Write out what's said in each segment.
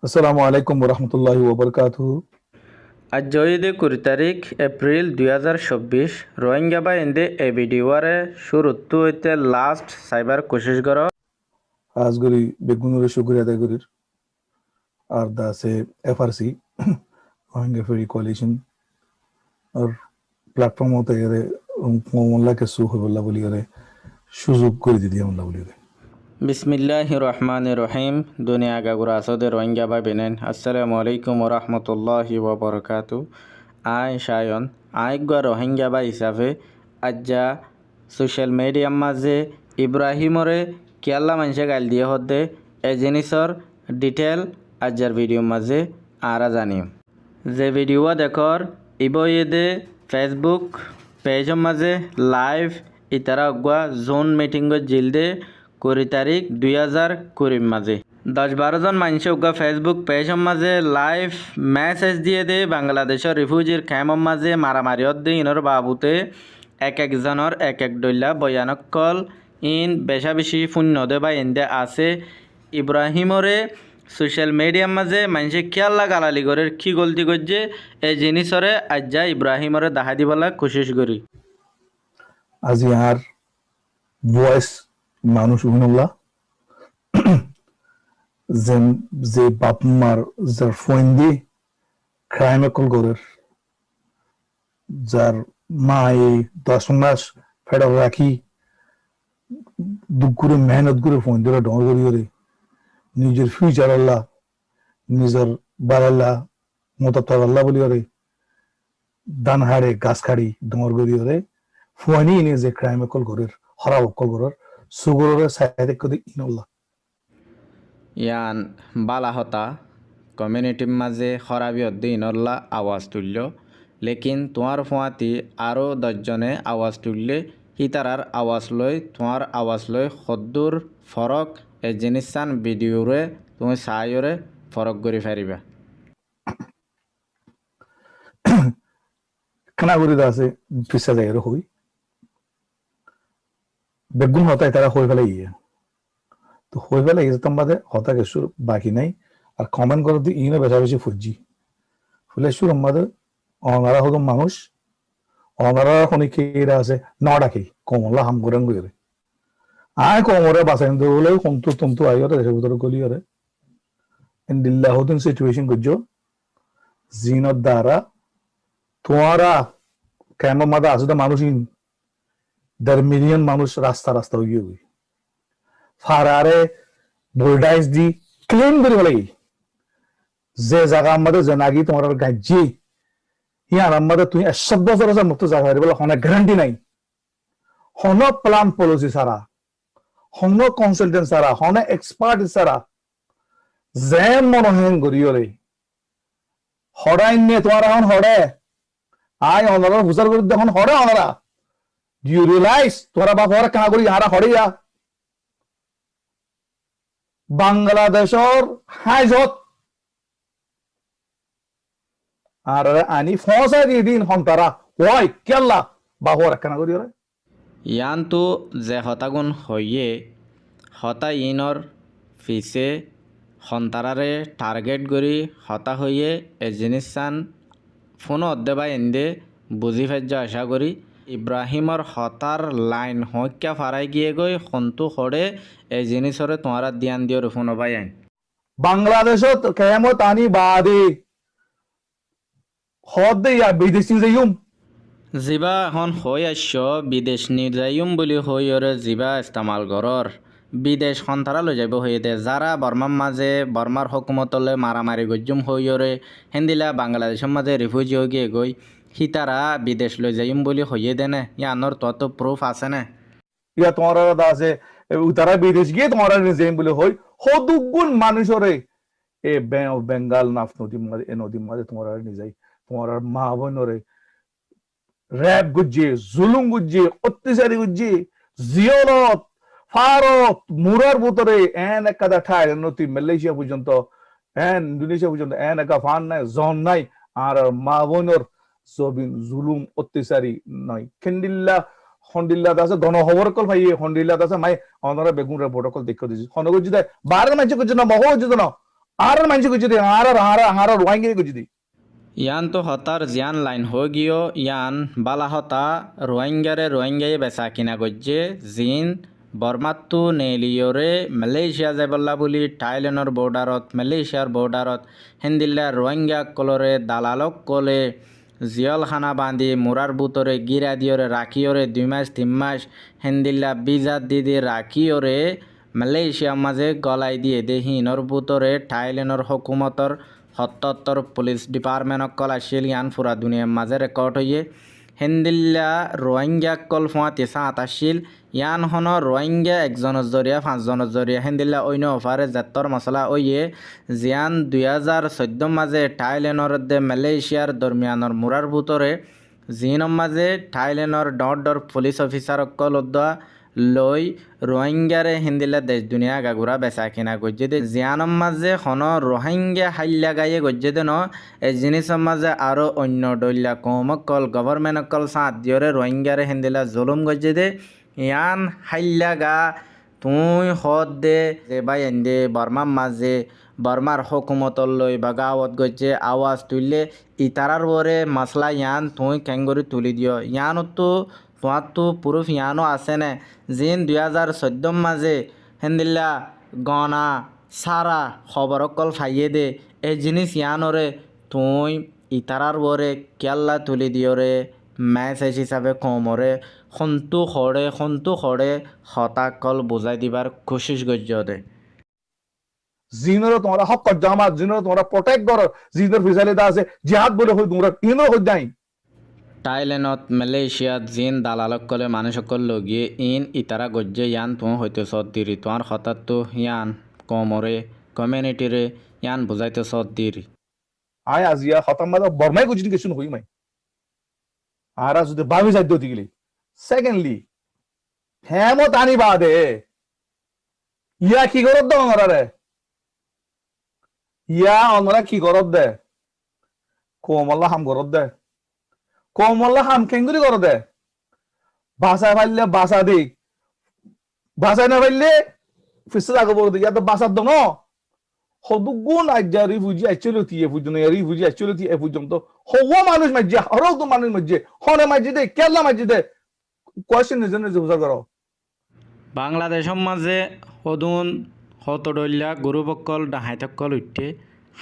আসসালামু আলাইকুম রহমতুল্লাহি ওবরকাতুহু। আজ জয়ীদে 20 তারিখ এপ্রিল 2024 রোহিঙ্গা বা এন্দে এ ভিডিওরে শুরুত্তু হইতে লাস্ট সাইবার কোশিশ কর আজগরি বেগুনের শুক্রিয়া আদায় করির আর দা আছে এফআরসি রোহিঙ্গা ফ্রি কোয়ালিশন আর প্ল্যাটফর্ম হতে গেলে মোল্লাকে সু হইবল্লা বলি করে সুযোগ করে দিদি মোল্লা বলি করে। বিসমিল্লাহির রহমানির রহিম দুনিয়া গাগুরা আসদে রোহিঙ্গা বা বেনেন আসসালামু আলাইকুম রহমতুল্লাহি ওবরকাতু। আই শায়ন আইগা রোহিঙ্গা বা হিসাবে আজ্জা সোশ্যাল মিডিয়ার মাঝে ইব্রাহিমরে কেয়াল্লা মানুষে গাইল দিয়ে হতে এ জিনিসর ডিটেল আজ্জার ভিডিওর মাঝে আরা জানিম যে ভিডিও দেখর ইবয়েদে ফেসবুক পেজের মাঝে লাইভ ইতারা অগুয়া জোন মিটিংয়ের জিলদে 20 তারিখ 2020 মাঝে 10-12 জন মানুষ অগুয়া ফেসবুক পেজের মাঝে লাইভ মেসেজ দিয়ে দে বাংলাদেশের রিফিউজির ক্যাম্পের মাঝে মারামারি দে ইনর বাবুতে এক একজনের এক এক ডইলা বয়ানক কল ইন বেশা বেশি শূন্য দে বা এন্দে আছে ইব্রাহিমরে সোশ্যাল মিডিয়ার মাঝে মানুষে খেয়াল্লা গালালি করে কি গলতি করছে এই জিনিসরে আজ্জা ইব্রাহিমরে দেখা দিবলা কোশিশ করি। আজি আর ভয়েস মানুষ উনল্লা যে বাপ মার যার ফোন দিয়ে ক্রাইম কল করে যার মা এই 10 মাস ফেডার রাখি দুঃখ করে মেহনত করে ফোন দিয়ে ডর করি করে নিজের ফিউচার আল্লাহ নিজের বারাল্লাহ মতাত্তার আল্লাহ বলি করে দান হাড়ে গাছ খাড়ি ডর করি করে ফোয়ানি এনে যে ক্রাইম কল করে হরাব কল করে সুগরের সাইডে কদি ইনল্লাহ ইয়ান বালা হতা কমিউনিটির মাঝে খরাবি ইনল্লা আওয়াজ তুলল লেকিন তোমার ফোঁয়াতি আরও 10 জনে আওয়াজ তুললে হিতারার আওয়াজ লই তোমার আওয়াজ লই সদ্দুর ফরক এই জিনিসান ভিডিওরে তুমি চাইরে ফরক করে ফারিবা। খানা করে আছে পিসা জায়গার হই বেগুন হতায় তারা হয়ে ফেলে ইয়ে তো হয়ে ফেলে গেছে তোমাদের হতা গেছে বাকি নাই আর কমেন্ট করে দিয়ে ইনো বেশা বেশি ফুজি ফুলে সুর আমাদের অনারা হতো মানুষ অনারা অনেকে এরা আছে না ডাকি কমলা হাম করেন করে আয় কমরে বাসাইন তো বলে কমতু তন্তু আই ওরে দেশের ভিতরে গলি ওরে ইন্দিল্লাহ হতুন সিচুয়েশন করছো জিনত দ্বারা তোমারা কেমন মাদা আছে তো মানুষ 1.5 মিলিয়ন মানুষ রাস্তা রাস্তা হয়ে গিয়ে ফারারে বোল্ডাইজ দি ক্লেম করে বলে যে জায়গা আমাদের জানাগি তোমার গাজ্জি ইয়ার আমাদের তুমি 100 বছর আছে মুক্ত জায়গা বলে হনে গ্যারান্টি নাই হন প্ল্যান পলিসি সারা হন কনসালটেন্ট সারা হন এক্সপার্ট সারা যে মনহেন গরিয়রে হড়াই নিয়ে তোমার এখন হড়ে আয় অনারা বুঝার করে দেখুন হড়ে অনারা ইউ রিয়েলাইজ তোরা বাপ হরে কানা করি হারা হড়িয়া বাংলাদেশর হাইজত আর আনি ফসা দিয়ে দিন হন তারা ওই কেল্লা বা হরে কানা করি ওরে ইয়ান তো যে হতাগুণ হইয়ে হতা ইনর ফিসে সন্তারারে টার্গেট করি হতা হইয়ে এ জিনিসান ফোন অদ্দে বা এন্দে বুঝি ফেজ আশা করি ইব্রাহিমর হতার লাইন হইকা ফারাই গিয়ে গই সন্তু হরে এই জিনিসরে তোমারা ধ্যান দিও ফোন পাই আইন বাংলাদেশত কেমত আনি বাদে হদ ইয়া বিদেশি যাইম জিবা এখন হই আসছ বিদেশ নির্যায়ুম বুলি হই ওরে জিবা ইস্তেমাল গরর বিদেশ সন্তারা লৈ যাব হয়ে দে যারা বর্মার মাঝে বর্মার হকুমতলে মারামারি গজ্জুম হই ওরে হেন্দিলা বাংলাদেশের মাঝে রিফিউজি হয়ে গিয়ে গই হিতারা বিদেশ লৈ যাইম বুলি হইয়ে দে নে ইয়ানোর তত প্রুফ আছে না ইয়া তোমার আছে তারা বিদেশ গিয়ে তোমার যাইম বলে হই হদুগুণ মানুষরে এ বে অফ বেঙ্গল নাফ নদীর মাঝে এ নদীর মাঝে তোমার নিজাই তোমার মা বোনরে র্যাব গুজ্জে জুলুম গুজ্জে অত্যাচারী গুজ্জে জিয়রত ভারত মুরার ভিতরে এন একাদা ঠাই নদী মালয়েশিয়া পর্যন্ত এন ইন্দোনেশিয়া পর্যন্ত এন একা ফান নাই জন নাই আর মা বোনের জবিন জুলুম অত্যাচারী নাই খেন্দিল্লা হন্ডিল্লা দাসে গণখবর কল ভাইয়ে হন্ডিল্লা দাসে মাই অনরা বেগুন রে প্রটোকল দেখো দিছি হনগজি দে বারে মাঝে কইছ না মহ হইছ না আর মানুষ গুজি দে আর রোহিঙ্গা গুজি দি ইয়ান তো হতার জিয়ান লাইন হয়ে গিয়েও ইয়ান বালা হতা রোহিঙ্গায়ে বেচা কিনা গজ্জে জিন বর্মাত্তু নেলিয়রে মালয়েশিয়া যাবল্লা বুলি থাইল্যান্ডর বর্ডারত মালয়েশিয়ার বর্ডারত হেন্দিল্লা রোহিঙ্গা কলরে দালালক কলে জিয়লখানা বান্ধি মুরার বুতরে গিরা দিয়রে রাখিয়রে 2 মাস 3 মাস হেন্দিল্লা বিজাত দিদি রাখিয়রে মালয়েশিয়ার মাঝে গলাই দিয়ে দে হিনর বুতরে থাইল্যান্ডর হকুমতর সত্তর পুলিশ ডিপার্টমেন্ট কল আসিল ইয়ান ফুরা দুনিয়ার মাঝে রেকর্ড হইয়ে হেন্দিল্লা রোহিঙ্গা কল ফুঁয়াতি সাঁত আসিল ইয়ান হন রোহিঙ্গা একজনের জরিয়া 5জনের জরিয়া হেন্দিল্লা অন্য অফারে জাত্তর মশলা ওইয়ে জিয়ান 2014 মাঝে থাইল্যান্ডর দে মালয়েশিয়ার দরমিয়ানর মুরার ভিতরে জিনৰ মাঝে থাইল্যান্ডর ডর পুলিশ অফিসার কল লই রোহিঙ্গারে হিন্দিলা দেশ দুনিয়া গাগুরা বেচা কিনা গজ্জে দে জিয়ানর মাঝে খন রোহিঙ্গা হাইল্লা গাইয়ে গজ্জে দে ন এই জিনিসের মাঝে আরও অন্য ডইল্লা কমকল গভর্নমেন্টকল সাঁত দিয়রে রোহিঙ্গারে হিন্দিলা জুলুম গজ্জে দে ইয়ান হাইল্লা গা তুই হদ দে যে বাই এন্দে বর্মার মাঝে বর্মার হকুমতর লই বা গাঁৱত গজ্জে আওয়াজ তুললে ইতারার বরে মাসলা ইয়ান তুই কেঙ্গরি তুলি দিও ইয়ানতো তোমারতো প্রুফ ইয়ানো আছে নে জিন 2014 মাঝে হেন্দিল্লা গনা সারা খবর কল ফাইয়ে দে এই জিনিস ইয়ানরে তুই ইতারার বরে কেল্লা তুলি দিয়রে মেসেজ হিসাবে কমরে সন্তু খড়ে হতা কল বুঝাই দিবার কোশিশ গজ্জ দে জিনর তোমরা হক কর জামা জিনর তোমরা প্রোটেক্ট করো জিনর ফিসালিদা আছে জিহাদ বলে হই তোমরা ইনো হই নাই থাইল্যান্ডত মালয়েশিয়াত জিন দালালকলে মানুষকল লগিয়ে ইতারা গজ্জে ইয়ান তুঁ হইতে সৎ দিরি তোমার হঠাৎ তো ইয়ান কমরে কমিউনিটিরে ইয়ান বুঝাইতে সৎ দিরি আয় আজিয়া খতম মাদা বর্মাই গুজি কিছু হই মাই আর যদি বাবি যাই দতি গলি সেকেন্ডলি হেমত আনি বাদে ইয়া কি করত দে অনরারে ইয়া অনরা কি করত দে কোমল্লা হাম করত দে কোমল্লা হাম কেঙ্গুরি করত দে বাসা ফাইলে বাসা দিক বাসা না ফাইলে ফিসে আগে বলতে ইয়া তো বাসার দন হদুগুণ আজ্জা রিফুজি আইচলতি এ পর্যন্ত রিফুজি আইচলতি এ পর্যন্ত হওয়া মানুষ মাঝে হরক তো মানুষ মাঝে হনে মাঝে দে কেলা মাঝে দে কোয়েশ্চেন নিজে বুঝা করো বাংলাদেশের মাঝে সদুন হতডল্যা গরুবকল ডাহাইতকল উঠে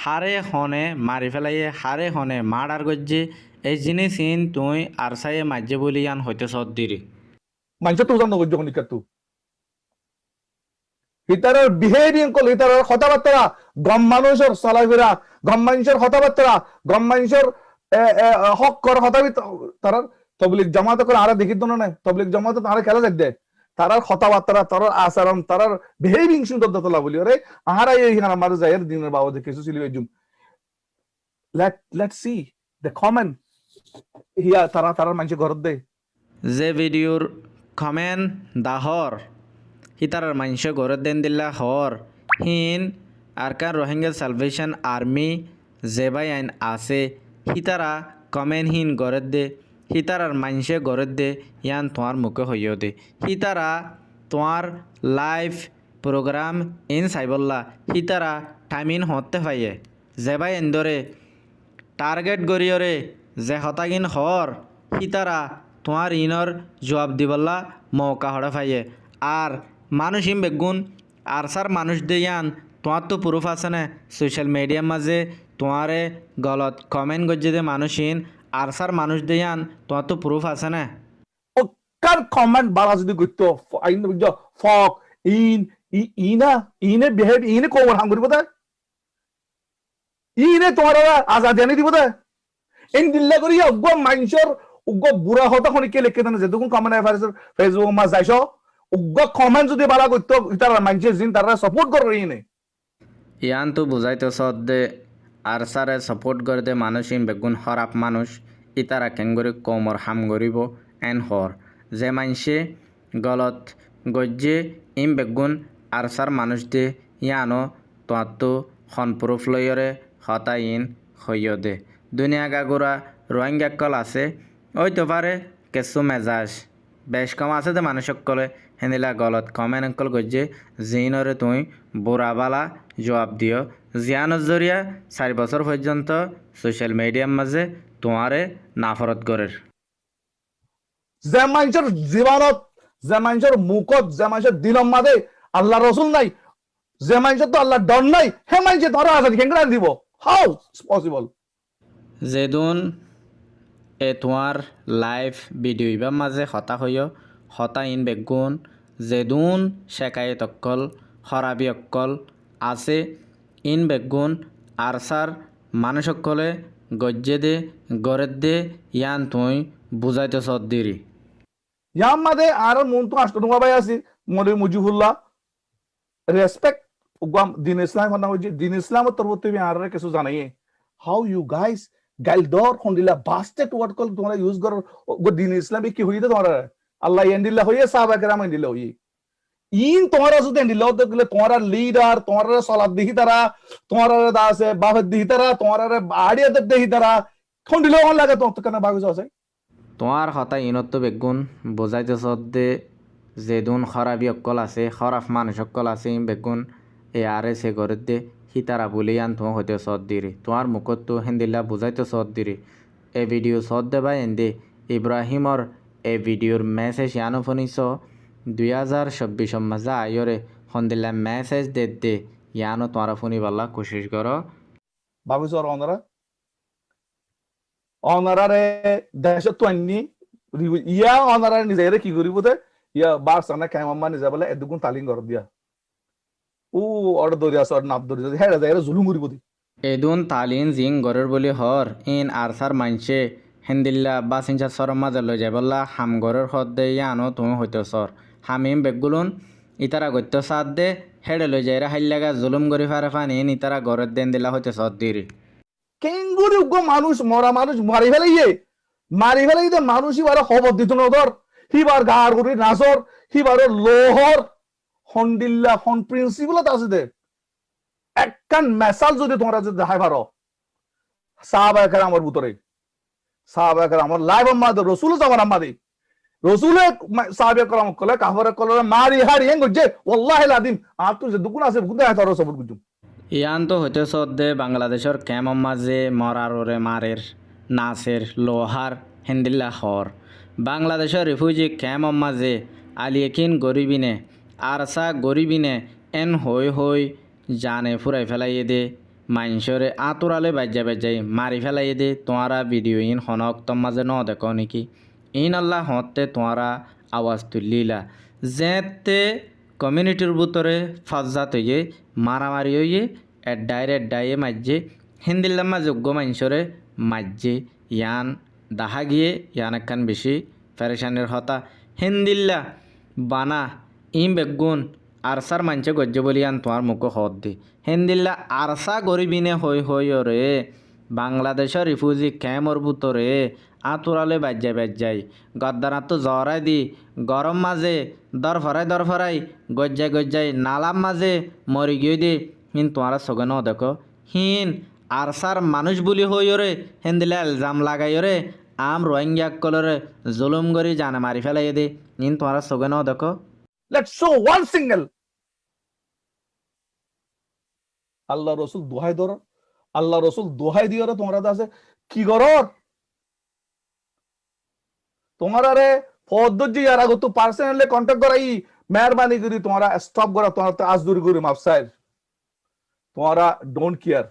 হারে হনে মারি ফেলাইয়ে হারে হনে মার্ডার গজ্জে এই জিনিস ইন তুই আর সাইয়ে মাঝে বলি ইয়ান হইতে সৎ দিরি মানুষ তো জানো যখন নিকাতু ইতারার বিহেভিয়ার কল ইতারার কথাবার্তা গম মানুষের চলাফেরা গম মানুষের কথাবার্তা গম মানুষের হক কর কথাবার্তা তারার তবলিক জামাত করে আরা দেখিত না তবলিক জামাত তারা খেলা দেখ দে তারার কথাবার্তা তারার আচরণ তারার বিহেভিং সুন্দর দতলা বলি রে আহারা এই হিনা আমাদের যায়ের দিনের বাবু দেখে কিছু সিলি জুম লেট সি দ্য কমেন্ট হিয়া তারার মানুষ ঘরত দে যে ভিডিওর কমেন্ট দাহর হিতারার মানুষ ঘরত দেন দিল্লা হর হিন আরকান রোহিঙ্গা সালভেশন আর্মি জেবাই আইন আছে হিতারা কমেন্ট হিন ঘরত দে হিতারার মানুষে ঘরত দে ইয়ান তোমার মুখে হইয় দে হিতারা তোমার লাইভ প্রোগ্রাম ইন সাইবল্লা হিতারা টাইমিন হতে পাইয়ে জেবাই এন্দরে টার্গেট গরিয়রে যে হতাগিন হর হিতারা তোমার ইনর জবাব দিবল্লা মৌকা হড়ে পাইয়ে আর মানুষ ইম বেগুন আর সার মানুষ দিয়ান তোমার তো প্রুফ আছে না সোশ্যাল মিডিয়ার মাঝে তোমারে গলত কমেন্ট গজ্জে দে মানুষ ইন আর সার মানুষ দিয়ান তোমার তো প্রুফ আছে না কার কমেন্ট বালা যদি গইতো আইন ফক ইনে বিহেভ ইনে কোমর হাম করিব দা ইনে তোমার আজাদ আনি দিব দা ইন দিল্লা করি অগ্গ মানুষের উগ্গ বুড়া হতা খনি কে লেখে দেন যে দেখুন কমেন্ট ফেসবুক মা যাইছো উগ্গ কমেন্ট যদি বালা গইতো তারা মানুষের জিন তারা সাপোর্ট করে ইনে ইয়ান তো বুঝাইতে সদ দে আর সারে সাপোর্ট করে দে মানুষ ইন বেগুন হরাপ মানুষ ইতারা কেঙ্গরি কোমর হাম গরিব এন হর যে মানুষে গলত গজ্জে ইম বেগুন আর সার মানুষ দে ইয়ানো তো হন প্রুফ লইয়রে হতা ইন হইয় দে দুনিয়া গাগুরা রোহিঙ্গা কল আছে ওই তো পারে কেসু মেজাজ বেশ কম আছে দে মানুষ কলে হেনিলা গলত কমেন্ট কল গজ্জে জিনরে তুই বুড়াবালা জবাব দিও জিয়ানোর জরিয়া 4 বছর পর্যন্ত সোশ্যাল মিডিয়ার মাঝে তোমারে নাফরত গড়ের যে মানুষের জীবনত, যে মানুষের মুখত, যে মানুষের দিলম মাঝে আল্লাহ রসুল নাই, যে মানুষের তো আল্লাহ ডর নাই, হে মানুষে ধরা আজাদ কেঙ্গা দিব? How possible? যেদুন এ তোমার লাইভ ভিডিও ইবার মাঝে হতা হইয় হতা ইন বেগুন যেদুন শেখায়ত অক্কল হরাবি অক্কল আছে ইন বেগুন আরসার মানুষ অক্কলে গজ্জে দে গড়ের দে ইয়ান তুই বুঝাইতে সদ্দিরি ইয়ার মাঝে আর মন তো আষ্ট ভাই আছি মনে মুজিবুল্লাহ রেসপেক্ট দিন ইসলাম কথা হচ্ছে দিন ইসলামের তরফ থেকে আর কিছু জানাই হাউ ইউ গাইস গাইল দর খন্ডিলা বাস্টেড ওয়ার্ড কল তোমরা ইউজ করো দিন ইসলামে কি হইতে তোমরা আল্লাহ এন্ডিল্লা হইয়ে সাহাবা কেরাম এন্ডিল্লা হইয়ে ইন তোমরা যদি এন্ডিল্লা হতে গেলে তোমরা লিডার তোমরা সলাদ দিহি তারা তোমরা দাসে বাফের দিহি তারা তোমরা আড়িয়াতে দিহি তারা খন্ডিলা অন লাগে তো কেন ভাবিছ আছে তোমার হতা ইনত বেগুন বুঝাইতে সদ্দে যেদুন খরাবি অক্কল আছে খরাফ মানুষ অক্কল আছে ইন বেগুন এ আরে সে গড়ের দে হিতারা বলে আন তোমার হইতে সদ দিরি তোমার মুখত তো হিন্দিল্লা বুঝাইতে সদ দিরি এ ভিডিও সদ দেবা এন্দে ইব্রাহিমর এ ভিডিওর মেসেজ ইয়ানো ফোনিস 2024 মাঝে আয়রে হন্দিল্লা মেসেজ দে ইয়ানো তোমার ফোনি বাল্লা কোশিশ করো ভাবিছ আর অনারারে দেশত তো আননি ইয়া অনারারে নিজে কি করিব দে ইয়া বার সানা কামাম্মা নিজে বলে এদুগুন তালিং কর দিয়া ও অর্ডার দরিয়া সর নাপ দরিয়া হেড়া যায় জুলুম করিব দি এদুন তালিন জিং গরের বলি হর ইন আরসার মানছে হেন্দিল্লা বা সিনচা সর মাঝে লই যায় বললা হাম গরের হদ দে ইয়ানো তুমি হইতে সর হামিম বেগুলুন ইতারা গত্য সাদ দে হেড়ে লই যায় হাইলাগা জুলুম গরি ফারে ফানি ইতারা গরের দেন দিলা হইতে সর দিরি কেঙ্গুরি উগ্র মানুষ মরা মানুষ মারি ফেলাইয়ে মানুষই বারে খবর দিত নদর হিবার গার করি নাচর হিবার লোহর হন্ডিল্লা হন প্রিন্সিপালত আছে দে একখান মেসাল যদি তোমরা যদি দেখাই পারো সাহাবায়ে আমার ভিতরে সাহাবায়ে আমার লাইভ আমাদের রসুল জামান আমাদের রসুলে সাহাবায়ে কেরাম কলে কাফরে কলে মারি হারি হেন গজে ওয়াল্লাহি লাদিম আর তো যে দুকুন আছে বুদে হাতারো সবুত গুজু ইয়ান তো হইতে সদ্দে বাংলাদেশের ক্যাম্প মাঝে মরারে মারের নাচের লোহার হেন্দিল্লা হর বাংলাদেশের রিফিউজি ক্যাম্প মাঝে আলিয়েকিন গরিবিনে আরসা গরিবিনে এন হই জানে ফুরাই ফেলাইয়ে দে মাইনসরে আতুরালে বাজ্যাই মারি ফেলাইয়ে দে তোমারা ভিডিও ইন হনক তোম মাঝে ন দেখো নাকি ইন আল্লাহ হতে তোমারা আওয়াজ তুলিলা যেতে কমিউনিটির ভিতরে ফাজ্জাত হইয়ে মারামারি হইয়ে ডাইয়ে মাঝে হিন্দিল্লাম্মা যোগ্য মানুষরে মাঝে ইয়ান দাহা গিয়ে ইয়ান একখান বেশি ফেরেশানের হতা হিন্দিল্লা বানা ইম বেগুন আরসার মানছে গজ্য বলি আন তোমার মুখ হদ দি হিন্দিল্লা আরসা গরিবিনে হই রে বাংলাদেশের রিফিউজি ক্যাম্পর ভিতরে আতুরালে বাজ্যাই গদ্দারাত তো জরাই দি গরম মাঝে দরফরাই গজ্জাই নালাম মাঝে মরি গিয়ে দি হিন তোমারা সগে ন দেখো হিন আরসার মানুষ বুলি হইরে হেন্দিলে এলজাম লাগাইরে আম রোহিঙ্গা কলরে জুলুম করি জানে মারি ফেলাই দে হিন তোমারা সগে ন দেখো লেটস শো ওয়ান সিঙ্গেল আল্লাহ রসুল দোহাই ধর আল্লাহ রসুল দোহাই দিও তোমরা আছে কি করর তোমারা রে পদ্ধতি আর আগত পার্সোনালি কন্টাক্ট করাই মেহরবানি করি তোমরা স্টপ করা তোমরা তো আজদুরি করি মাফসাইল তোমরা ডোন্ট কেয়ার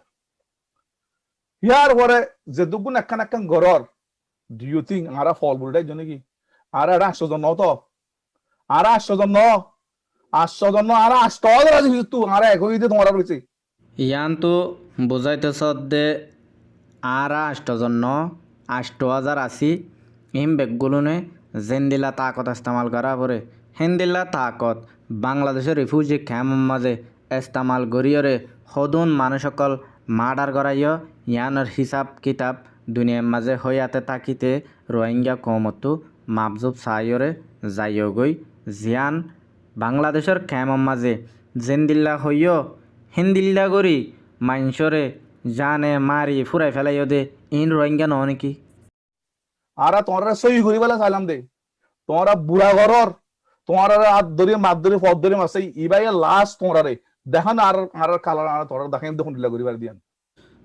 ইয়ার পরে যে দুগুণ একখান গরর ডু ইউ থিঙ্ক আরা ফল বুলটাই জন্য কি আর 800 জন তো আর 800 জন আর 800 জন তুই আর একই দিতে তোমরা রয়েছে ইয়ান তো বুঝাইতে সদ্দে আর 8,080 ইম বেগগুলোনে জেন্দিল্লা তাকত ইস্তেমাল করা পরে হেন্দিল্লা তাকত বাংলাদেশের রিফিউজি ক্যাম্প মাঝে ইস্তেমাল করিয়রে সদুন মানুষসকল মার্ডার করাইয় ইয়ানোর হিসাব কিতাব দুনিয়ার মাঝে হইয়াতে তাকিতে রোহিঙ্গা কমতো মাপজুব সাইয়রে যাইয়গৈ জিয়ান বাংলাদেশের ক্যাম্প মাঝে জেন্দিল্লা হইয় হিন্দিল্লা করি মাইনসরে জানে মারি ফুরাই ফেলাইও দে ইন রোহিঙ্গা ন নাকি আরা তোমরা সই করি বলে সালাম দে তোমরা বুড়া ঘরর তোমরা হাত ধরে মাত ধরে পথ ধরে মাসে ইবাই লাস্ট তোমরা রে দেখান আর কালার আর তোরা দেখেন দেখুন ডিলা করি পারি দিয়ান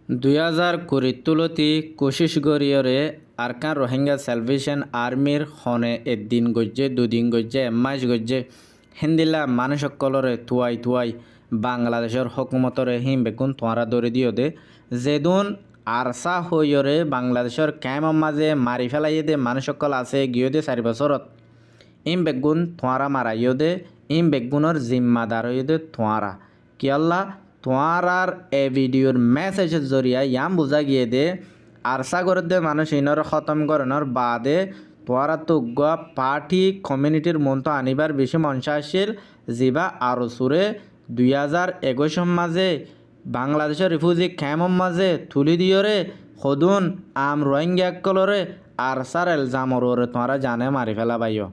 2020 তুলতি কোশিশ গরিয়রে আরকান রোহিঙ্গা স্যালভেশন আর্মির হনে এদিন গজ্জে দুদিন গজ্জে এমাস গজ্জে হিন্দিলা মানুষ সকলরে তুয়াই তুয়াই বাংলাদেশের হকুমতরে হিম বেগুন তোয়ারা দৌড়ে দিও দে যেদুন আরসা হইয়রে বাংলাদেশের ক্যাম্পর মাঝে মারি ফেলাই দে মানুষ সকল আছে গিয়ে দে 4 বছরত ইম বেগুন তোয়ারা মারাইও দে ইম বেগুনের জিম্মাদার হইও দে তোয়ারা কি আল্লাহ তোয়ারার এ ভিডিওর মেসেজের জরিয়া ইয়াম বোঝা গিয়ে দে আরসা করে দে মানুষ ইনর খতম করানোর বাদে তোয়ারা তো পার্টি কমিউনিটির মন্ত আনিবার বেশি মনসা আসছিল যিবা আরো সুরে 2021 মাঝে বাংলাদেশের রিফিউজি ক্যাম্পর মাঝে তুলি দিয়রে সদুন আম রোহিঙ্গা কলরে আরসার এলজামর ওরে তোমরা জানে মারি ফেলা বাইও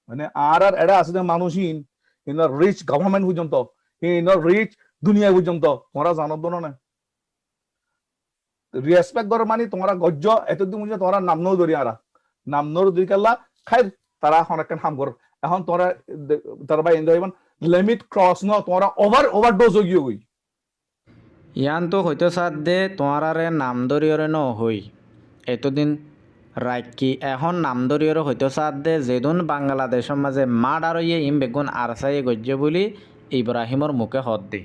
মানে আর এডা আছে যে মানুষই ইন রিচ গভর্নমেন্ট পর্যন্ত ইন রিচ দুনিয়া পর্যন্ত তোমরা জানো না রেসপেক্ট কর মানে তোমরা গজ্জ এতদিন পর্যন্ত তোমরা নামনো ধরি আরা নামনোর দুই কাল্লা খাই তারা অনেকক্ষণ হাম কর এখন তোমরা তার ভাই এন্ড হইবান লিমিট ক্রস ন তোমরা ওভারডোজ হয়ে গিয়ে গই ইয়ান তো হইতো সাথ দে তোমারারে নাম দরিয়রে ন হই এতদিন রাখি এখন নাম দরিয়রে হইতো সাথ দে যেদুন বাংলাদেশের মাঝে মাড আর ইয়ে ইম বেগুন আরসাই গজ্জে বলি ইব্রাহিমর মুখে হদ দি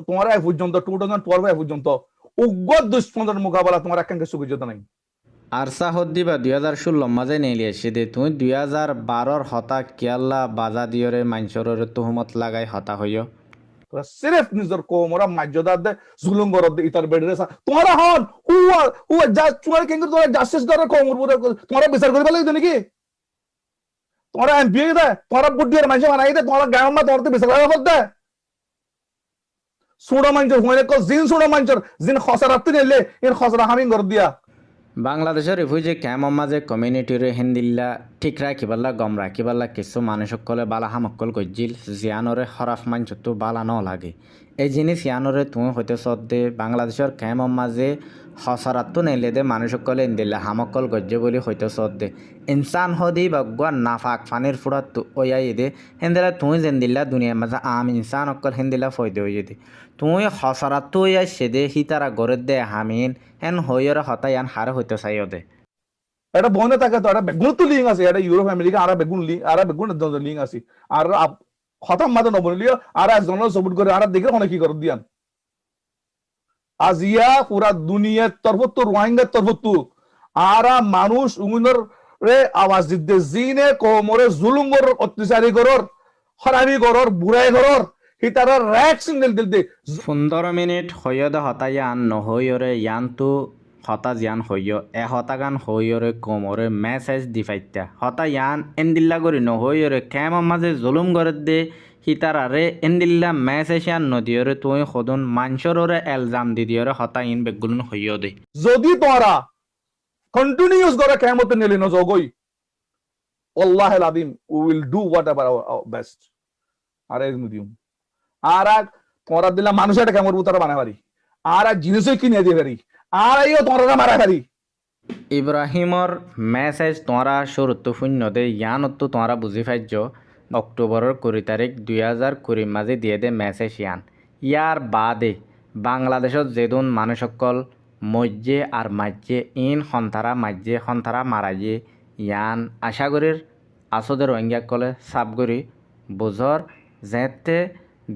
তোমরা এ পর্যন্ত 2012 পর্যন্ত উগ্র দুশ্মনের মোকাবেলা তোমার একখানকে সুযোগ নাই আরসা হদ্দি বা 2016 মাঝে নেলি আসি দে তুই 2012 হতা কিয়াল্লা বাজা দিয়রে মাইনসরের তুহমত লাগাই হতা হইয় তোরা সিরেফ নিজের কোমরা মর্যাদা দে জুলুম করদ দে ইতার বেডরে তোমরা হন ও যা চুয়ার কিংবা তোমরা জাস্টিস দরে কোমর পুরো তোমরা বিচার করিবা লাগবে নাকি তোমরা এমপি দে তোমরা বুদ্ধির মানুষ বানাই দে তোমরা গাঁও মা তোমরা বিচার করা দে সুড়া মানুষ হইলে কো জিন সুড়া মানুষ জিন খসরাত নিলে এর খসরা হামিং কর দিয়া বাংলাদেশের রিফিউজি ক্যাম্পর মাঝে কমিউনিটিরে হিন্দিল্লা ঠিক রাখিবাল্লা গম রাখিবাল্লা কিছু মানুষ সকলে বালা হামক্কল গজ্জিল জিয়ানরে হরাফ মাঞ্চতো বালা ন লাগে এই জিনিস ইয়ানরে তুমি হইতে সদ্দে বাংলাদেশের ক্যাম্পর মাঝে হসরাত্তু নেলে দে মানুষ সকলে ইন্দিল্লা হামক্কল গজ্জে বলি হইতে সদ্দে ইনসান হদি বা নাফাক ফানির ফুড়াত ওয়াই দে হিন্দিলা তুই জেন্দিল্লা দুনিয়ার মাঝে আম ইনসান অক্কল হিন্দিলা ফয়দে হইয়ে দে তুই হসরাত্তু ওয়াই সেদে হিতারা গড়ে দে হামিন হেন হইয়রে হতাই আন হারে হইতে চাইও দে এটা বনে থাকে তো এটা বেগুন তো লিঙ্ক আছে এটা ইউরোপ আমেরিকা আর বেগুন লিঙ্ক আছে আর খতম মাঝে নবলিও আর একজনের সবুট করে আর দেখে অনেক কি করে দিয়ান আজ ইয়া পুরা দুনিয়ার তরফত রোহিঙ্গার তরফত আর মানুষ উমিনর রে আওয়াজ দিতে জিনে কোমরে জুলুম করর অত্যাচারী করর হরামি করর বুড়াই করর হিতারা র্যাকসিন দিল দে 15 মিনিট হইয়দে হতাই আন নহইয়রে ইয়ানতু হতা জিয়ান হইয় এ হতাগান হইয়রে কোমরে মেসেজ দিফাইতা হতা ইয়ান এন্দিল্লা করি নহইয়রে ক্যাম্পর মাঝে জুলুম করে দে হিতারারে এন্দিল্লা মেসেজ ইয়ান নদিয়রে তুই সদুন মানসররে এলজাম দি দিয়রে হতা ইন বেগুলুন হইয় দে যদি তোরা কন্টিনিউস করে কেমত নিলি ন জগই আল্লাহ আদিম we will do whatever our best আর এক মিডিয়াম আর তোরা দিলা মানুষ এটা কেমন উতারা বানাই পারি আর জিনিসই কিনে দিয়ে পারি আর আইও তোরা মারা পারি ইব্রাহিমর মেসেজ তোরা শুরুত্ব শূন্য দে ইয়ানতো তোরা বুঝি পাইছ অক্টোবরের 20 তারিখ 2020 মাঝে দিয়ে দে মেসেজ ইয়ার বাদে বাংলাদেশত যেদুন মানুষ সকল মজ্জে আর মাজ্জে ইন সন্তারা মারাইয়ে ইয়ান আশা করির আসদের রোহিঙ্গা কলে সাবগরি বুঝর যেতে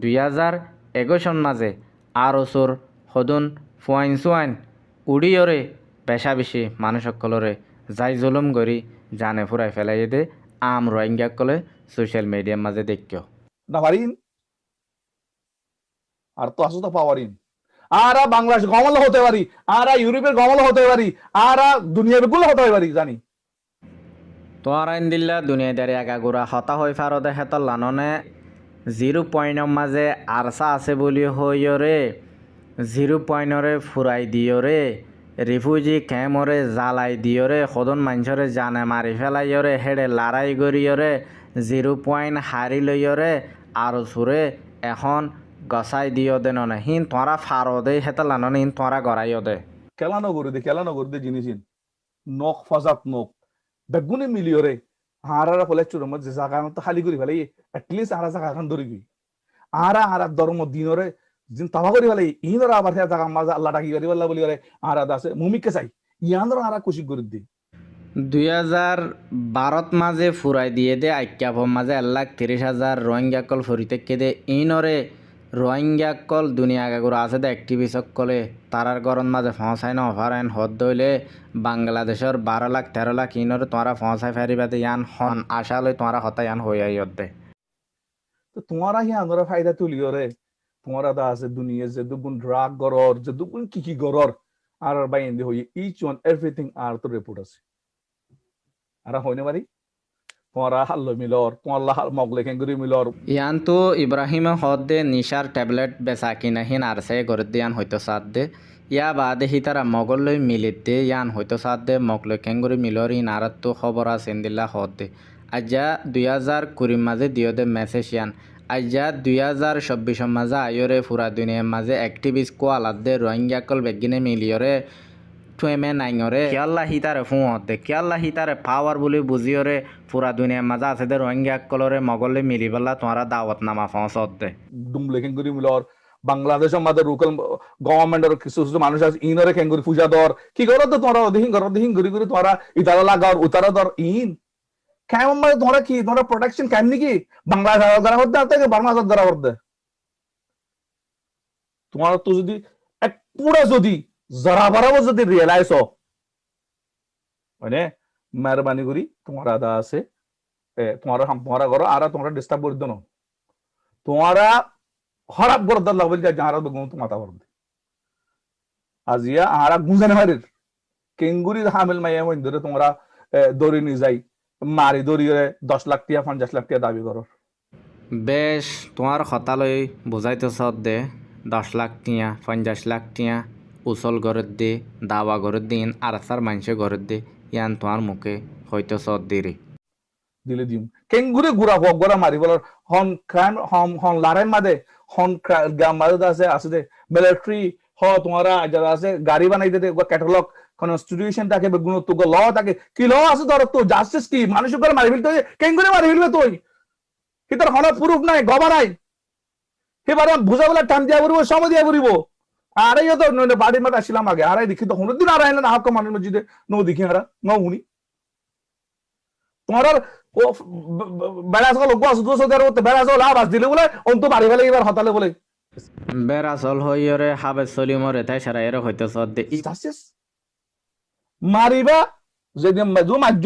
2021 মাঝে আর ওসর সদুন ফুয়াইন উড়িয়রে পেশা বেশি মানুষ সকলরে যাই জুলুম করি জানে ফুরাই ফেলাই দে আম রোহিঙ্গা কলে সোশ্যাল মিডিয়ার মাঝে দেখিও না পারিন আর তো আসো তো পাওয়ারিন আর বাংলাদেশ গমল হতে পারি আর ইউরোপের গমল হতে পারি আর দুনিয়ার গুলো হতে পারি জানি তোরা ইন্দিল্লা দুনিয়াদারি আগাগোড়া হতা হয়ে ফারদে হেতর লাননে 0 পয়েন্টের মাঝে আরসা আছে বলি হইয়রে 0 পয়েন্টরে ফুরাই দিয়রে রিফিউজি ক্যাম্পরে জ্বালাই দিয়রে সদন মানুষরে জানে মারি ফেলাইয়রে হেডে লড়াই করিয়রে 0 পয়েন্ট হারি লইয়রে আর সুরে এখন গসাই দিও দে ননে হিন তোরা ফারদে হেতর লাননে হিন তোরা গড়াইও দে কেলানো করে দে জিনিসিন নখ ফাজাত নখ বেগুনে মিলিয়রে হারারা ফলে চুরমত যে জায়গা মতো খালি করি ফেলাই এটলিস্ট আর জায়গা খান ধরি গই আরা ধর্ম দিনরে জিন তাবা করি বলে ইনরা আবার হে জায়গা মাঝে আল্লাহ ডাকি করি বল্লা বলি করে আরা দাসে মুমিকে চাই ইয়ানর আরা খুশি করে দি 2012 মাঝে ফুরাই দিয়ে দে আইক্যাপ মাঝে 1,30,000 রোহিঙ্গা কল ফরিতে কেদে ইনরে রোহিঙ্গা কল দুনিয়া গাগুর আছে দে অ্যাক্টিভিস্ট কলে তারার গরম মাঝে ফসাই ন অফারেন হদ দইলে বাংলাদেশের 12 লাখ 13 লাখ ইনরে তোমরা ফসাই ফারিবাতে ইয়ান হন আশা লই তোমরা হতা ইয়ান হইয়াই হদ্দে তো তোমারা ইয়ানর ফায়দা তুলিও রে তোমারা দা আছে দুনিয়া যে দুগুণ ড্রাগ গরর যে দুগুণ কি গরর আর বাইন্দে হই ইচ ওয়ান এভরিথিং আর তো রিপোর্ট আছে আরা হইনে পারি তোমারা হাল্লো মিলর তোমার হাল মগলে কেঙ্গুরি মিলর ইয়ান তো ইব্রাহিমে হদ দে নিশার ট্যাবলেট বেচা কিনা হিন আর সে করে দিয়ান হয়তো সাথ দে ইয়া বাদে হি তারা মগল লই মিলিত দে ইয়ান হয়তো সাথ দে মগলে কেঙ্গুরি মিলর ইন আর তো খবর আছে দিল্লা হদ দে আজা 2020 মাঝে দিও দে মেসেজ ইয়ান আজা 2024 মাঝে আয়রে ফুরা দুনিয়ার মাঝে অ্যাক্টিভিস্ট কোয়ালাদ দে রোহিঙ্গা কল বেগিনে মিলিয়রে টুয়েমে নাইঙরে কিয়াল্লা হিতারে ফুঁতে কিয়াল্লা হিতারে পাওয়ার বলে বুঝিওরে পুরা দুনিয়ার মাঝে আছে দে রোহিঙ্গা কলরে মগলে মিলি পেলা তোমারা দাওয়াত নামা ফসত দে দুমলে কেঙ্গুরি মিলর বাংলাদেশের মাঝে লোকাল গভর্নমেন্টের কিছু কিছু মানুষ আছে ইনরে কেঙ্গুরি পূজা দর কি করো তো তোমরা অধিহীন ঘুরি ঘুরি তোমরা ইতারা লাগাও উতারা দর ইন কেমন মানে তোমরা কি তোমরা প্রোটেকশন কেমনি কি বাংলাদেশ দ্বারা করতে থেকে বাংলাদেশ দ্বারা করতে তোমার তো যদি এক পুরা যদি জরা বরাবর যদি রিয়েলাইজ হো মানে মেহরবানি করি তোমার আদা আছে তোমারা করো আর তোমরা ডিস্টার্ব করে দেন তোমারা হরাপ করে দল লাগবে যারা গুণ তো মাথা ভরবে আজিয়া আরা গুঁজানে হারির কেঙ্গুরি হামিল মাইয়া মধ্যে ধরে তোমরা দড়ি নিয়ে যাই মারি দড়িয়ে 10 লাখ টিয়া 50 লাখ টিয়া দাবি করো বেশ তোমার হতালই বুঝাইতে সদ দে 10 লাখ টিয়া 50 লাখ টিয়া উচল ঘরের দে দাওয়া ঘরের দিন আর সার মানুষে ঘরের দে ইয়ান তোমার মুখে হয়তো সদ দিরে দিলে দিম কেঙ্গুরি গুড়া হোক গোড়া মারি বলার হন ক্রাইম হন লারেন মাদে হন গাম মাদে আছে দে মিলিটারি তোমারা যারা আছে গাড়ি বানাই দিতে ক্যাটালগ কনস্টিটিউশন থাকে গুণত্ব ল থাকে কি ল আছে ধর তো জাস্টিস কি মানুষ করে মারি ফেলতে কেঙ্গুরি মারি ফেলবে তুই হিতার হন প্রুফ নাই গবা নাই এবারে বুঝাবেলা টান দিয়া করিব সময় দিয়া করিব আরে তো বাড়ির মাঠে আসছিলাম আগে আরে দেখি তো হনুদিন আর আইলেন হাফ মানুষ মসজিদে নো দেখি হারা ন হুনি তোমার বেড়া সকল লোক আছে 200 বেড়া সকল লাভ আস দিলে বলে অন্ত বাড়ি ফেলে এবার হতালে বলে বেড়া চল হইরে হাবে চলি মরে তাই সারা এর হয়তো সদ দে মারিবা যদি মেজু মাজ্য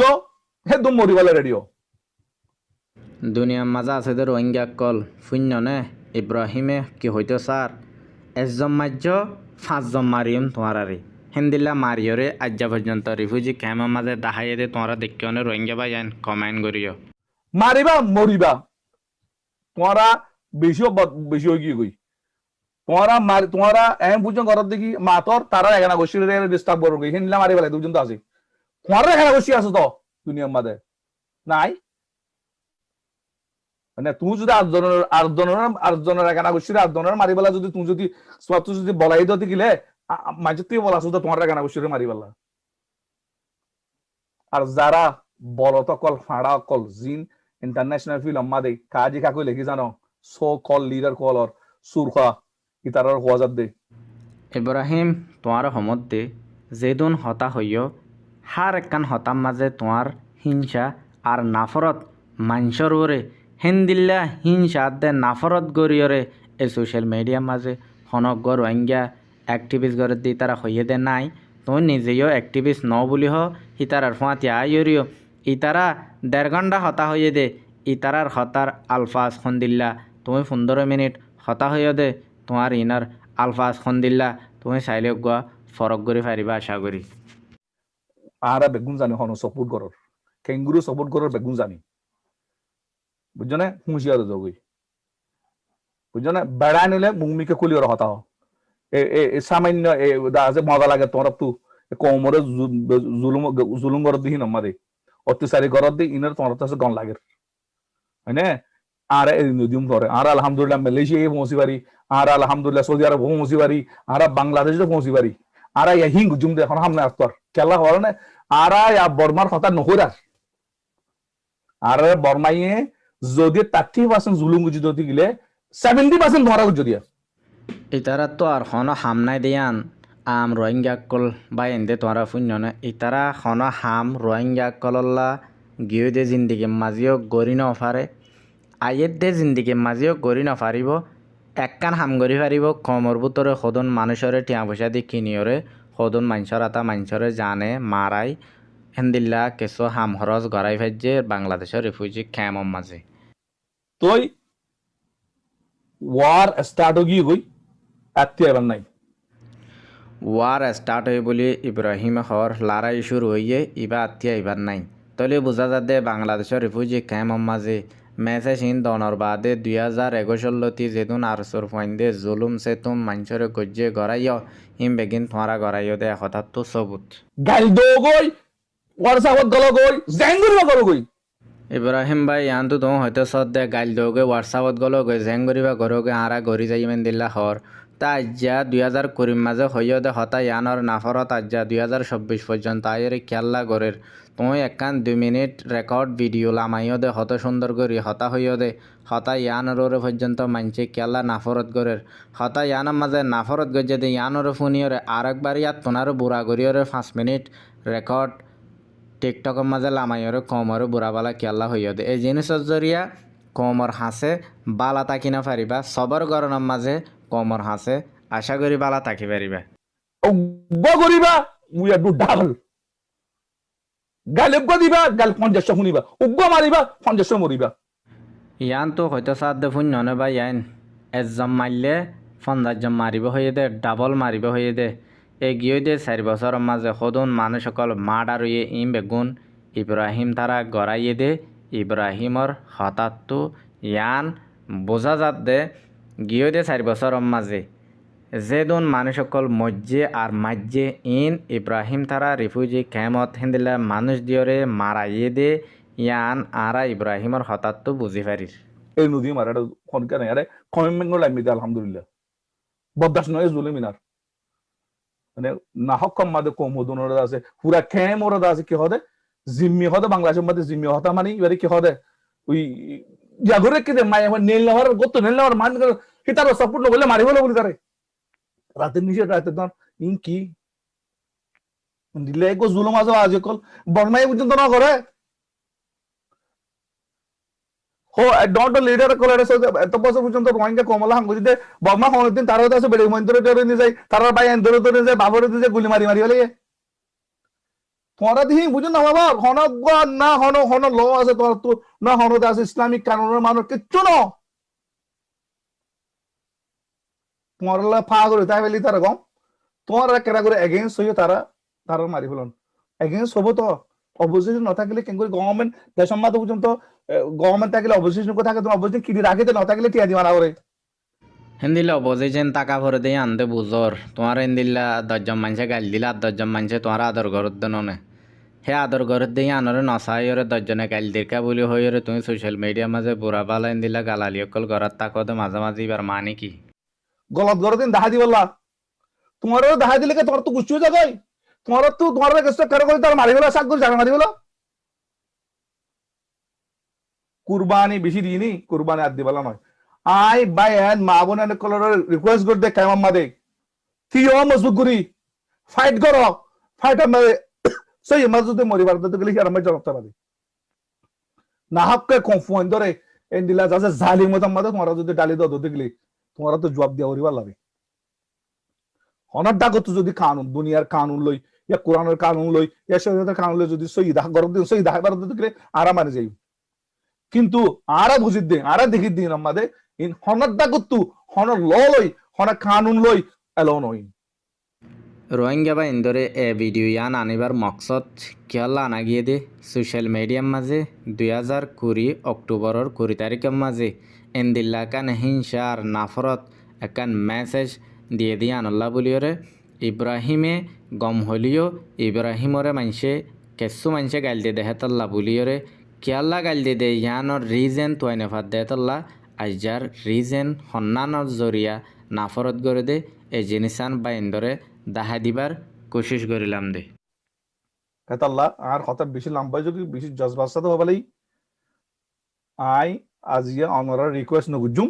হে দুম মরিবালে রেডিও দুনিয়ার মাঝে আছে দে রোহিঙ্গা কল শূন্য নে ইব্রাহিমে কি হইতো স্যার 1 জন মাজ্য 5 জন মারিয়ম তোমার আরে হিন্দিল্লা মারিয়রে আজ্জা পর্যন্ত রিফিউজি ক্যাম্পের মাঝে দেখাইয়ে দে তোমরা দেখিও না রোহিঙ্গা ভাই আইন কমেন্ট করিও মারিবা মরিবা তোমরা বেশি কি কই তোমরা এম বুঝছো ঘর দেখি মাতর তারা এখানে গোষ্ঠী ডিস্টার্ব করবে হিন্দিলা মারি ফেলে দুজন তো আছে তোমার এখানে গোষ্ঠী আছে তো দুনিয়ার মাঝে নাই মানে তুমি যদি আটজনের এখানে গোষ্ঠী আটজনের মারি ফেলা যদি তুমি যদি বলাই দিতে গেলে মাঝে তুই বলা শুধু তোমার এখানে গোষ্ঠী মারি ফেলা আর যারা বলত কল ফাড়া কল জিন ইন্টারন্যাশনাল ফিল্ম মাদে কাজি কাকুই লেখি জানো so call leader colour Surkha ইতারার হওয়াজাত দে ইব্রাহিম তোমার সমত দে যেদুন হতা হইয় হার একখান হতার মাঝে তোমার হিংসা আর নাফরত মানুষের ওরে হিন্দিল্লা হিংসা দে নাফরত গরিয়রে এই সোশ্যাল মিডিয়ার মাঝে হনক রোহিঙ্গা অ্যাক্টিভিস্ট করে দি তারা হইয়ে দে নাই তুমি নিজেও অ্যাক্টিভিস্ট ন বলি হ ইতারার ফাঁতিয়া ইয়রিও ইতারা 1.5 ঘন্টা হতা হইয়ে দে ইতারার হতার আলফাজ খন্দিল্লা তুমি 15 মিনিট হতা হইয়ে দে তোমার ইনার আলফাজ খন্দিল্লা তুমি চাইলে গোয়া ফরক করে ফারিবা আশা করি আরা বেগুন জানি হন সাপোর্ট করর কেঙ্গুরু সাপোর্ট করর বেগুন জানি বুঝছো না হুঁশিয়ার যোগই বুঝছো না বেড়া নিলে মুমিকে কুলিয়র হতা হ সামান্য আছে মজা লাগে তোমার তু কোমরে জুলুম করত দিহি নমাদে অত্যাচারী করত দি ইনার তোমার কাছে গন লাগে হয়নে আর দিম ধরে আর আলহামদুলিল্লাহ মালয়েশিয়া পৌঁছি পারি আর আলহামদুলিল্লাহ সৌদি আরব পৌঁছি পারি আর বাংলাদেশে পৌঁছি পারি আর হিং জুম এখন সামনে আসতর কেলা হওয়ার না আর বর্মার কথা নহরার আর বর্মাইয়ে যদি 30% জুলুম যদি গিলে 70% ধরা গুজরিয়া ইতারা তো আর হনো হাম নাই দিয়ান আম রোহিঙ্গা কল বা এন্দে তোরা ফুঞ্জনে ইতারা হনো হাম রোহিঙ্গা কলল্লা গিয়ে দে জিন্দিগি মাঝিও গড়ি নফারে আয়ের দে জিন্দিগি মাঝিও গড়ি নফারিব একখান হাম গড়ি ফারিব কমর ভিতরে সদন মানুষরে টিয়া পয়সা দি কিনিয়রে সদন মানুষর আতা মানুষরে জানে মারাই হেন্দিল্লা কেসো হাম হরজ গড়াই ফেজে বাংলাদেশের রিফিউজি ক্যাম্পর মাঝে তোই ওয়ার স্টার্ট হয়ে গিয়ে গই আত্মীয় এবার নাই ওয়ার স্টার্ট হয়ে বলি ইব্রাহিম হর লারা শুরু হইয়ে ইবা আত্মীয় এবার নাই তলে বোঝা যাতে বাংলাদেশের রিফিউজি ক্যাম্পর মাঝে মেসেজ ইন দনর বাদে 2021 যেদিন আরসর ফাইন্দে জুলুম সে তুম মানুষের গজ্জে গড়াইয় হিম বেগিন তোমারা গড়াইয় দে হঠাৎ তো সবুত গাল দো গই হোয়াটসঅ্যাপত গলো গই জেঙ্গুরি গলো গই ইব্রাহিম ভাই আনতো তো হয়তো সদ্যে গাইল দৌগে হোয়াটসঅ্যাপত গলো গে জেঙ্গরি বা গরোগে আরা গরি যাই মেন দিল্লা হর তা আজ্জা 2020 মাঝে হইয় দে হতা ইয়ানর নাফরত আজ্জা 2026 পর্যন্ত আয়ের খেয়াল্লা গরের তুমি একখান 2 মিনিট রেকর্ড ভিডিও লামাইও দে হত সুন্দর করি হতা হইয় দে হতা ইয়ানরে পর্যন্ত মানছে খেয়াল্লা নাফরত গরের হতা ইয়ানের মাঝে নাফরত গজ্জে দে ইয়ানরে ফুনিয়রে আরেকবার ইয়াত তোনারও বুড়া গরিয়রে 5 মিনিট রেকর্ড টিকটকের মাঝে লামাইরে কমর বুড়াবালা কিয়াল্লা হইয়া দে এই জিনিসের জরিয়া কমর হাসে বালা তাকি না পারিবা সবর গরনের মাঝে কমর হাসে আশা করি বালা তাকি পারিবা গো গরিবা উই আর ডু ডাবল গাল গো দিবা গাল 50 শুনিবা উগ্গ মারিবা 50 মরিবা ইয়ান তো হয়তো সাত দে ফুন ননে বা ইয়ান এজম মারলে 50 মারিব হয়ে দে ডাবল মারিব হয়ে দে এগিয়ে দে 4 বছরের মাঝে সদন মানুষ সকল মার্ডার হয়ে ইম বেগুন ইব্রাহিম তারা গড়াইয়ে দে ইব্রাহিমর হঠাৎ ইয়ান বোঝা যাত দে গিয়ে দে 4 বছরের মাঝে যেদন মানুষ সকল মজ্জে আর মাজ্জে ইন ইব্রাহিম তারা রিফিউজি ক্যাম্পত হেন্দিলা মানুষ দিয়রে মারাইয়ে দে ইয়ান আরা ইব্রাহিমর হঠাৎ বুঝি পারির এই নদী মারাটা ফনকা নাই আরে কমেন্ট লাইমি দে আলহামদুলিল্লাহ বদাস নয় জুলে মিনার মানে নাহক কম মাদে কম হদুনর আছে পুরা ক্যাম ওর আছে কি হদে জিম্মি হদে বাংলাদেশের মধ্যে জিম্মি হতা মানে এবারে কি হদে ওই জাগরে কি দে মাই আমার নেল নেওয়ার গত নেল নেওয়ার মান কি তার সাপোর্ট বলে মারি বলে বলি তারে রাতের নিচে রাতে ধর ইন কি দিলে গো জুলুম আছে আজ কল বর্মাই পর্যন্ত না করে হো ডট লিডার কল এত বছর পর্যন্ত রোহিঙ্গা কমলা হাঙ্গ যদি বর্মা হনদিন তার আছে বেড়ে মন্দিরে ধরে নিয়ে যায় তার ভাই এন্দরে ধরে যায় বাবরে দিয়ে গুলি মারি মারি হলে তোরা দিহি বুঝো না বাবা হন না হন হন ল আছে তোর তো না হনতে আছে ইসলামিক কানুনের মানুষ কিচ্ছু ন তোমার ফা করে তাই বলি তারা কম তোমার কেরা করে এগেইনস্ট হইয়া তারা তারা মারি ফেলন এগেইনস্ট হবো তো অপোজিশন না থাকলে কেন করে গভর্নমেন্ট দেশমাত পর্যন্ত গভর্নমেন্ট থাকলে অপোজিশন কো থাকে তো অপোজিশন কিনি রাখে তো না থাকলে টিয়া দি মারা করে হেন্দিলা অপোজিশন টাকা ভরে দিয়ে আনতে বুঝর তোমার হেন্দিল্লা 10জন মানুষে গাল দিলা আর 10জন মানুষে তোমার আদর ঘরত দেননে হে আদর ঘরত দিয়ে আনরে নসাইরে 10জনে গাল দিরকা বলি হইরে তুমি সোশ্যাল মিডিয়া মাঝে বুড়া বালা হেন্দিল্লা গালালি অকল ঘরত তাকতে মাঝে মাঝে এবার মানে কি গলত করে দিন দেখা দি বললা তোমারও দেখা দিলে কে তোমার তো গুছিয়ে যাবে তোমার কেসটা কারো করে তার মারি বলা শাক করে জানা মারি বলা কুরবানি বেশি দিইনি কুরবানি আর দিবেলা নয় আই বাই এন্ড মা বোনের কলর রিকোয়েস্ট করে দে কাইমাম মাদে কি ও মজবুত করি ফাইট করো ফাইট আমাদের সেই মজুদে মরিবার তো গলি আর আমরা জবাব পাবে না হককে কনফুন ধরে এন দিলা যাচ্ছে জালিম মত আমাদের তোমরা যদি ডালি দাও দেখলি তোমরা তো জবাব দিয়া হরিবার লাগে হনার ডাকত যদি কানুন দুনিয়ার কানুন লই ইয়া কোরআনের কানুন লই ইয়া শরীয়তের কানুন লই যদি সই দা গরম দিন সই দা বার দেখলে আরা মানে যাই কিন্তু আরা বুঝিত দিন আরা দেখিত দিন আমাদের ইন হনার ডাকত হনার ল লই হনার কানুন লই এলো নই রোহিঙ্গা বা ইন্দরে এ ভিডিও ইয়ান আনিবার মকসদ কিয়াল্লা আনা গিয়ে দে সোশ্যাল মিডিয়ার মাঝে 2020 অক্টোবরের 20 তারিখের মাঝে এন্দিল্লা কান হিংসা আর নাফরত একান মেসেজ দিয়ে দিয়ে আনল্লা বলিওরে ইব্রাহিমে গম হলিও ইব্রাহিমরে মানসে কেসু মানসে গাল দিয়ে দেহেতল্লা বলিওরে কিয়াল্লা গাল দিয়ে দে ইয়ানোর রিজেন তোয়াইনে ফাত দেহেতল্লা আইজার রিজেন সন্নানোর জরিয়া নাফরত করে দে এই জিনিসান বা ইন্দরে দাহা দিবার কোশিশ করিলাম দে আল্লাহ আর কথা বেশি লম্বা যদি বেশি জজবাসাতে হবালেই আই আজিয়া অনরা রিকোয়েস্ট নগুজুম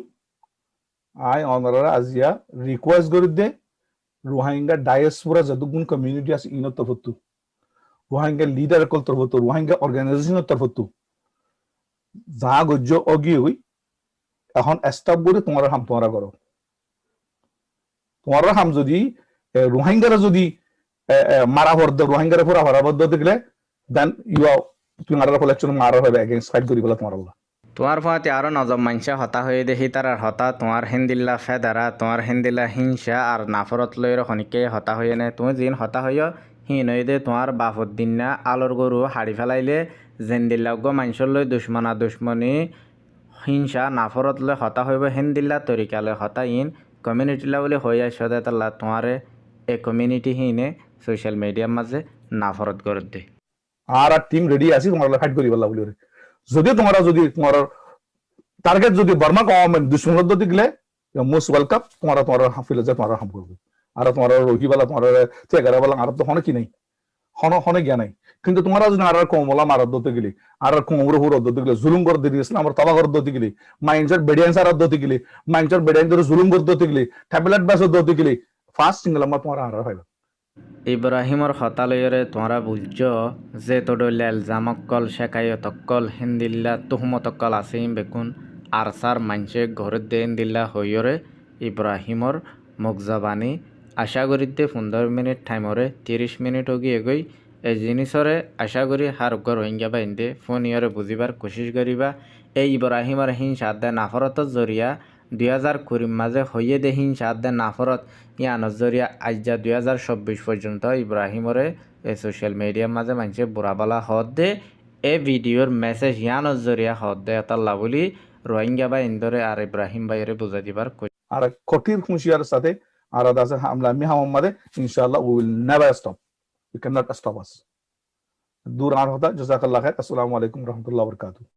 আই অনারা আজিয়া রিকোয়েস্ট করে দে রোহিঙ্গা ডায়াসপোরা যতগুণ কমিউনিটি আছে ইনত তরফতু রোহিঙ্গা লিডার কল তরফতু রোহিঙ্গা অর্গানাইজেশনের তরফতু যা গজ্য অগি হই এখন এস্টাব করে তোমার হাম তোমরা করো তোমার হাম যদি রোহিঙ্গারা যদি মারা হরদ রোহিঙ্গারা পুরা হরাবদ্ধ দেখলে দেন ইউ আর তোমার কলেকশন মারা হবে এগেইনস্ট ফাইট করি বলা তোমার আল্লাহ তোমার ফাঁতে আরো নজম মানসা হতা হয়ে দেখি তার হতা তোমার হিন্দিল্লা ফেদারা তোমার হিন্দিল্লা হিংসা আর নাফরত লইর খনিকে হতা হয়ে নে তুমি যিন হতা হইয় হিন হয়ে দে তোমার বাফত দিন না আলোর গরু হাড়ি ফেলাইলে জেন্দিল্লা মানসর লই দুশ্মনা দুশ্মনী হিংসা নাফরত লই হতা হইব হিন্দিল্লা তরিকালে হতা ইন কমিউনিটিলা বলে হইয়া সদে তাল্লা তোমারে এ কমিউনিটি হিনে সোশ্যাল মিডিয়ার মাঝে নাফরত করে দে আর টিম রেডি আছি তোমার ফাইট করি বলা বলি যদি তোমার টার্গেট যদি বর্মা গভর্নমেন্ট দুশ্মন দিলে মোস্ট ওয়েলকাম তোমার হাফিলে যে তোমার হাম করবো আর তোমার রহিবালা তোমার চেগারাবালা আর তো হনে কি নাই হনে গিয়া নাই কিন্তু তোমরা যদি আর কমলা মারার দতে গেলি আর কোমর হুর দতে গেলে জুলুম করে দিয়ে দিয়েছিল আমার তবা করে দতে গেলি মাইন্ডসেট বেডিয়ান সার দতে গেলি মাইন্ডসেট বেডিয়ান ধরে জুলুম করে দতে গেলি ট্যাবলেট বাস দতে গেলি ফার্স্ট সিঙ্গেল আমার তোমার আর হয় ইব্রাহিমর হতালয়রে তোমরা বুঝছ যে তোডলে এলজামকল শেখায়তকল হিন্দিল্লা তুহমতকল আসিম বেকুন আর সার মানসে ঘর দেন দিল্লা হইয়রে ইব্রাহিমর মুগজাবানি আশা করিতে 15 মিনিট টাইমরে 30 মিনিট হগি এগই এই জিনিসরে আশা করি হার রোহিঙ্গা বাইন্দে ফোন ইয়রে বুঝিবার কোশিশ করিবা এই ইব্রাহিমর হিংসা দে নাফরতর জরিয়া 2020 মাঝে হইয়ে দে হিংসা দে নাফরত ইয়ানোর জরিয়া আজ্জা 2024 পর্যন্ত ইব্রাহিমরে এই সোশ্যাল মিডিয়ার মাঝে মানুষে বুড়াবালা হদ দে এ ভিডিওর মেসেজ ইয়ানোর জরিয়া হদ দে তাল্লা বলি রোহিঙ্গা বা ইন্দরে আর ইব্রাহিম ভাইয়েরে বুঝাই দিবার আর কঠিন হুঁশিয়ার সাথে আর দাসে হামলা মি হামাদে ইনশাআল্লাহ we will never stop you can not stop us দূর আর হতা জাযাকাল্লাহ খাইর আসসালামু আলাইকুম ওয়া রাহমাতুল্লাহি ওয়া বারাকাতুহু